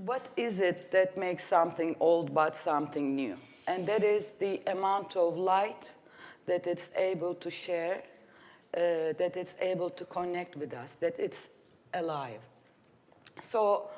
what is it that makes something old but something new? And that is the amount of light that it's able to share, that it's able to connect with us, that it's alive. So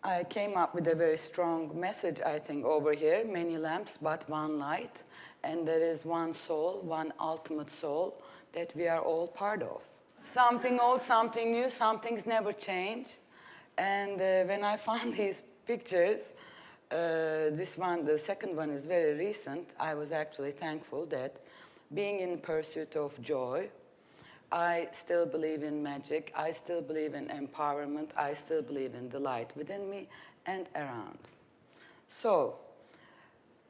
I came up with a very strong message, I think, over here. Many lamps, but one light. And there is one soul, one ultimate soul that we are all part of. Something old, something new, some things never change. And when I found these pictures, this one, the second one is very recent. I was actually thankful that being in pursuit of joy, I still believe in magic, I still believe in empowerment, I still believe in the light within me and around. So,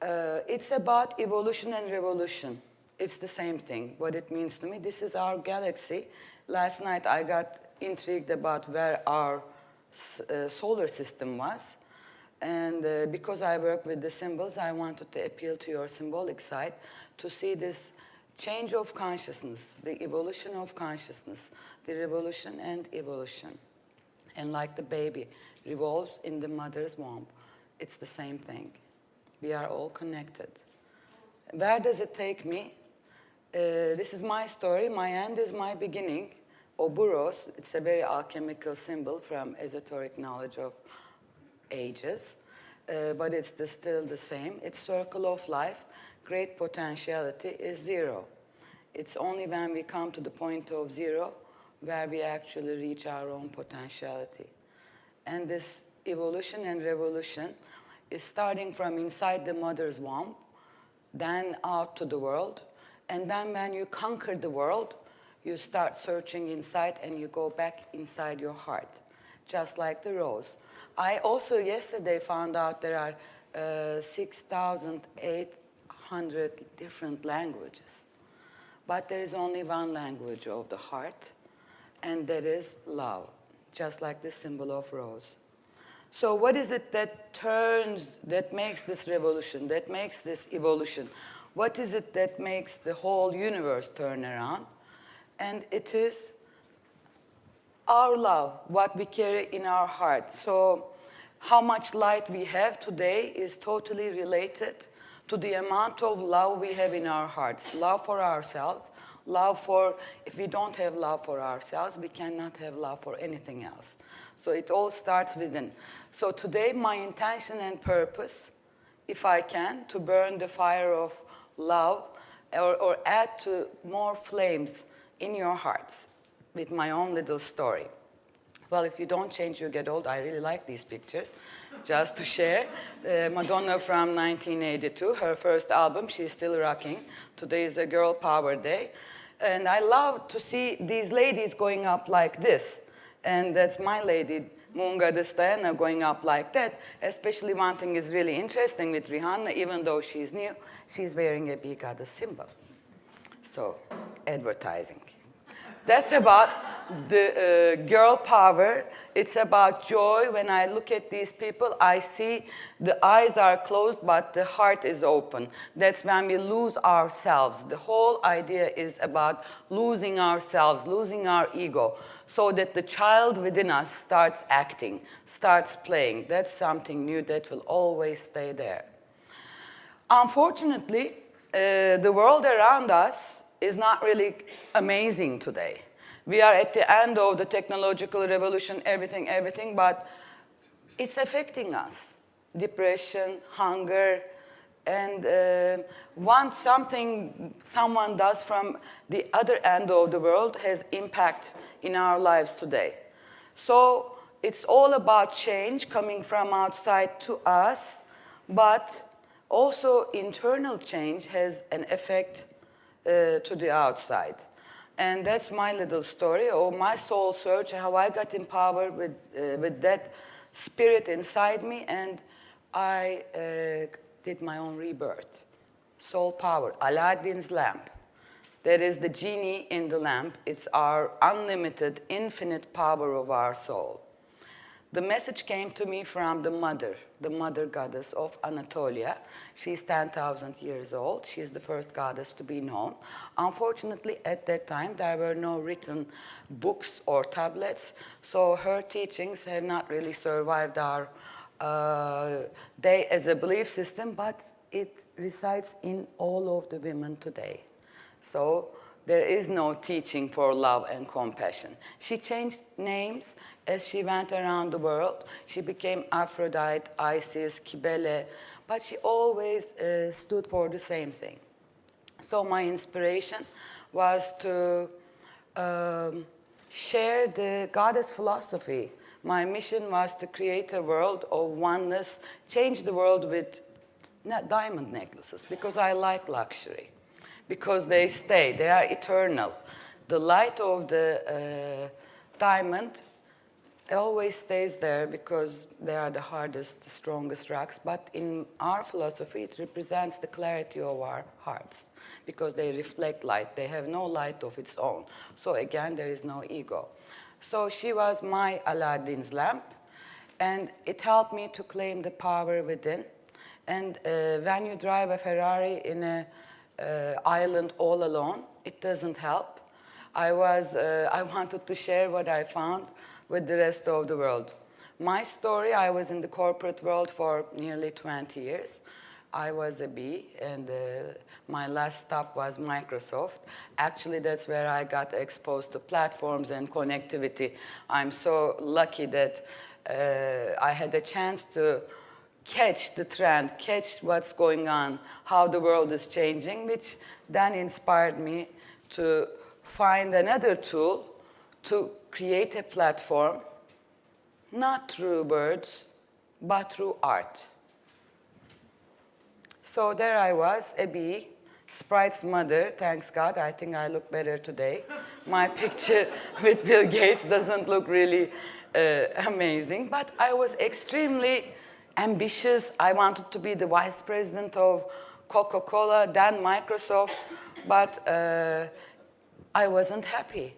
it's about evolution and revolution. It's the same thing, what it means to me. This is our galaxy. Last night I got intrigued about where our solar system was. And because I work with the symbols, I wanted to appeal to your symbolic side to see this change of consciousness, the evolution of consciousness, the revolution and evolution. And like the baby revolves in the mother's womb, it's the same thing. We are all connected. Where does it take me? This is my story. My end is my beginning. Oburos, it's a very alchemical symbol from esoteric knowledge of ages, but it's still the same. It's circle of life. Great potentiality is zero. It's only when we come to the point of zero where we actually reach our own potentiality. And this evolution and revolution is starting from inside the mother's womb, then out to the world, and then when you conquer the world, you start searching inside and you go back inside your heart, just like the rose. I also yesterday found out there are 6,800 different languages. But there is only one language of the heart, and that is love, just like the symbol of rose. So what is it that makes this revolution, that makes this evolution? What is it that makes the whole universe turn around? And it is our love, what we carry in our heart. So how much light we have today is totally related to the amount of love we have in our hearts. Love for ourselves, love for, if we don't have love for ourselves, we cannot have love for anything else. So it all starts within. So today my intention and purpose, if I can, to burn the fire of love or add to more flames in your hearts with my own little story. Well, if you don't change, you get old. I really like these pictures. Just to share, Madonna from 1982, her first album, she's still rocking. Today is a Girl Power Day. And I love to see these ladies going up like this. And that's my lady, Munga de Stana, going up like that. Especially one thing is really interesting with Rihanna, even though she's new, she's wearing a big goddess symbol. So, advertising. That's about the girl power. It's about joy. When I look at these people, I see the eyes are closed, but the heart is open. That's when we lose ourselves. The whole idea is about losing ourselves, losing our ego, so that the child within us starts acting, starts playing. That's something new that will always stay there. Unfortunately, the world around us is not really amazing today. We are at the end of the technological revolution, everything, but it's affecting us. Depression, hunger, and once someone does from the other end of the world has impact in our lives today. So it's all about change coming from outside to us, but also internal change has an effect to the outside. And that's my little story, or my soul search, how I got empowered with that spirit inside me, and I did my own rebirth. Soul power, Aladdin's lamp. That is the genie in the lamp. It's our unlimited, infinite power of our soul. The message came to me from the mother goddess of Anatolia. She's 10,000 years old. She's the first goddess to be known. Unfortunately, at that time, there were no written books or tablets, so her teachings have not really survived our day as a belief system, but it resides in all of the women today. So there is no teaching for love and compassion. She changed names as she went around the world. She became Aphrodite, Isis, Cybele, but she always stood for the same thing. So my inspiration was to share the goddess philosophy. My mission was to create a world of oneness, change the world with diamond necklaces, because I like luxury, because they stay, they are eternal. The light of the diamond always stays there because they are the hardest, the strongest rocks, but in our philosophy it represents the clarity of our hearts, because they reflect light, they have no light of its own. So again, there is no ego. So she was my Aladdin's lamp, and it helped me to claim the power within. And when you drive a Ferrari in an island all alone, it doesn't help. I wanted to share what I found with the rest of the world. My story, I was in the corporate world for nearly 20 years. I was a bee, and my last stop was Microsoft. Actually, that's where I got exposed to platforms and connectivity. I'm so lucky that I had a chance to catch the trend, catch what's going on, how the world is changing, which then inspired me to find another tool to create a platform, not through words, but through art. So there I was, a bee, Sprite's mother, thanks God, I think I look better today. My picture with Bill Gates doesn't look really amazing, but I was extremely ambitious. I wanted to be the vice president of Coca-Cola, then Microsoft, but I wasn't happy.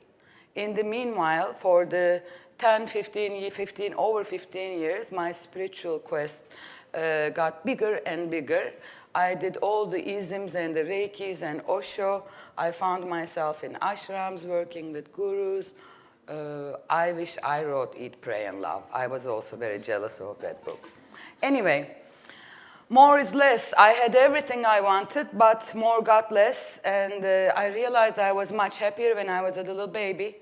In the meanwhile, for the over 15 years, my spiritual quest got bigger and bigger. I did all the isms and the reikis and Osho. I found myself in ashrams working with gurus. I wish I wrote Eat, Pray, and Love. I was also very jealous of that book. Anyway, more is less. I had everything I wanted, but more got less. And I realized I was much happier when I was a little baby.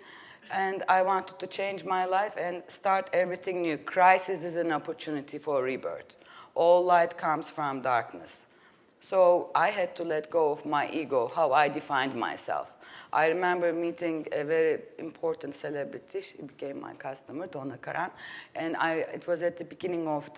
And I wanted to change my life and start everything new. Crisis is an opportunity for rebirth. All light comes from darkness. So I had to let go of my ego, how I defined myself. I remember meeting a very important celebrity. She became my customer, Donna Karan. And it was at the beginning of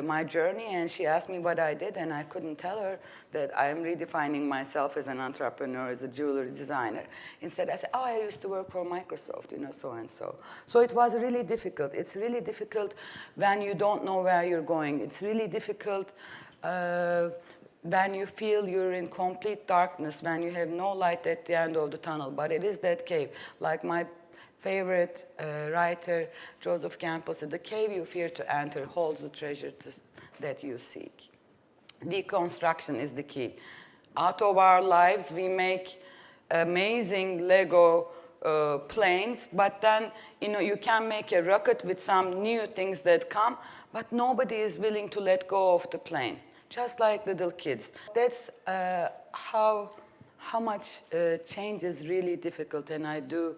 my journey, and she asked me what I did, and I couldn't tell her that I am redefining myself as an entrepreneur, as a jewelry designer. Instead, I said, oh, I used to work for Microsoft, so and so. So it was really difficult. It's really difficult when you don't know where you're going. It's really difficult when you feel you're in complete darkness, when you have no light at the end of the tunnel. But it is that cave. Like my favorite writer, Joseph Campbell, said, the cave you fear to enter holds the treasure that you seek. Deconstruction is the key. Out of our lives, we make amazing Lego planes, but then you can make a rocket with some new things that come, but nobody is willing to let go of the plane. Just like little kids. That's how much change is really difficult, and I do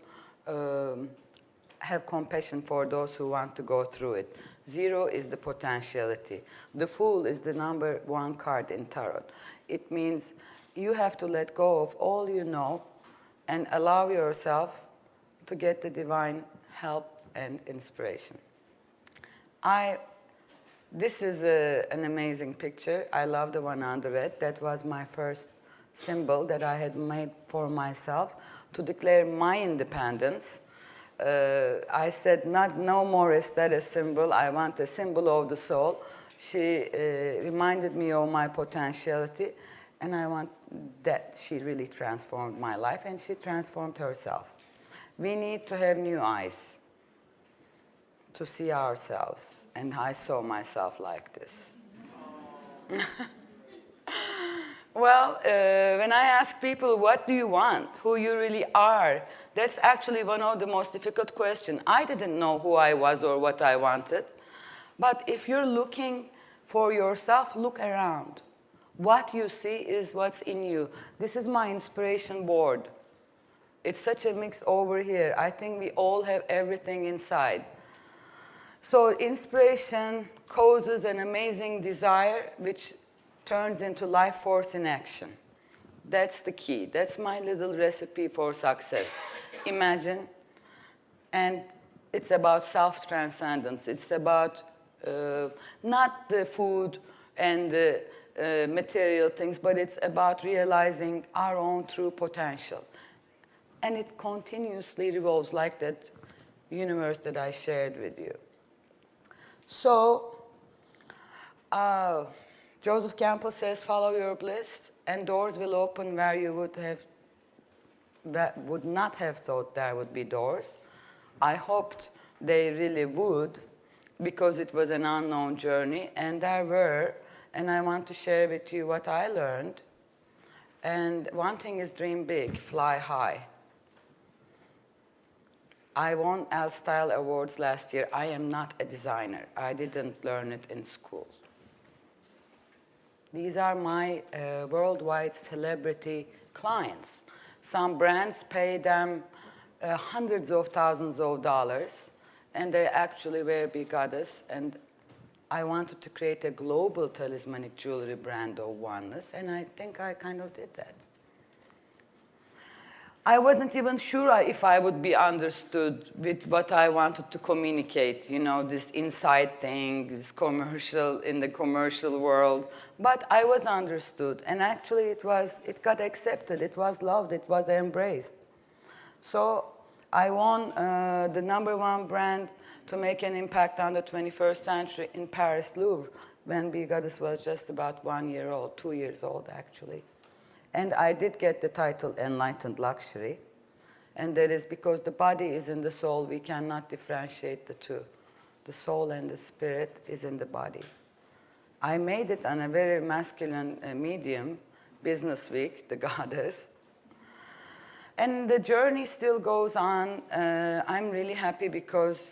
have compassion for those who want to go through it. 0 is the potentiality. The Fool is the number 1 card in Tarot. It means you have to let go of all you know and allow yourself to get the divine help and inspiration. This is an amazing picture. I love the one on the red. That was my first symbol that I had made for myself to declare my independence. I said, no more a status symbol. I want a symbol of the soul. She reminded me of my potentiality, and I want that she really transformed my life, and she transformed herself. We need to have new eyes. to see ourselves. And I saw myself like this. Well, when I ask people, what do you want, who you really are, that's actually one of the most difficult questions. I didn't know who I was or what I wanted. But if you're looking for yourself, look around. What you see is what's in you. This is my inspiration board. It's such a mix over here. I think we all have everything inside. So inspiration causes an amazing desire, which turns into life force in action. That's the key. That's my little recipe for success. Imagine, and it's about self-transcendence. It's about not the food and the material things, but it's about realizing our own true potential. And it continuously revolves like that universe that I shared with you. So, Joseph Campbell says, follow your bliss, and doors will open where you would not have thought there would be doors. I hoped they really would, because it was an unknown journey, and there were, and I want to share with you what I learned. And one thing is dream big, fly high. I won L Style Awards last year. I am not a designer. I didn't learn it in school. These are my worldwide celebrity clients. Some brands pay them hundreds of thousands of dollars, and they actually wear Big Goddess. And I wanted to create a global talismanic jewelry brand of oneness, and I think I kind of did that. I wasn't even sure if I would be understood with what I wanted to communicate, you know, this inside thing, this commercial, in the commercial world. But I was understood, and actually it got accepted, it was loved, it was embraced. So I won the #1 brand to make an impact on the 21st century in Paris Louvre, when Big Goddess was just about 1 year old, 2 years old actually. And I did get the title Enlightened Luxury. And that is because the body is in the soul. We cannot differentiate the two. The soul and the spirit is in the body. I made it on a very masculine medium, Business Week, the Goddess. And the journey still goes on. I'm really happy because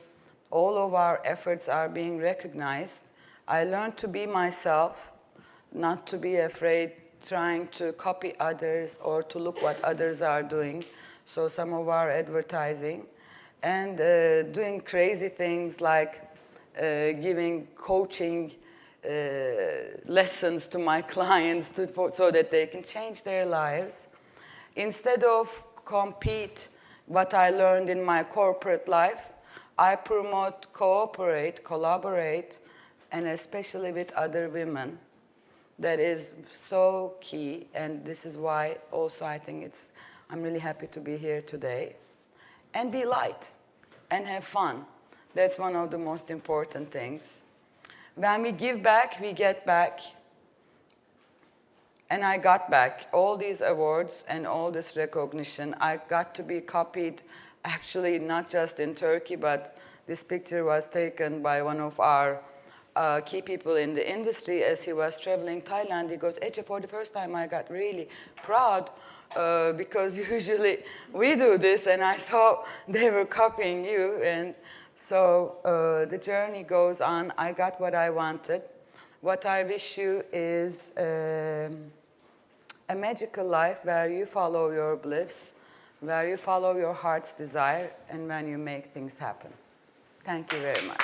all of our efforts are being recognized. I learned to be myself, not to be afraid trying to copy others or to look what others are doing. So some of our advertising and doing crazy things like giving coaching lessons to my clients so that they can change their lives. Instead of compete what I learned in my corporate life, I promote cooperate, collaborate, and especially with other women. That is so key, and this is why also I think I'm really happy to be here today. And be light, and have fun. That's one of the most important things. When we give back, we get back. And I got back all these awards and all this recognition. I got to be copied, actually not just in Turkey, but this picture was taken by one of our key people in the industry as he was traveling Thailand. He goes, Ece, for the first time I got really proud because usually we do this, and I saw they were copying you. And so the journey goes on. I got what I wanted. What I wish you is a magical life where you follow your bliss, where you follow your heart's desire, and when you make things happen. Thank you very much.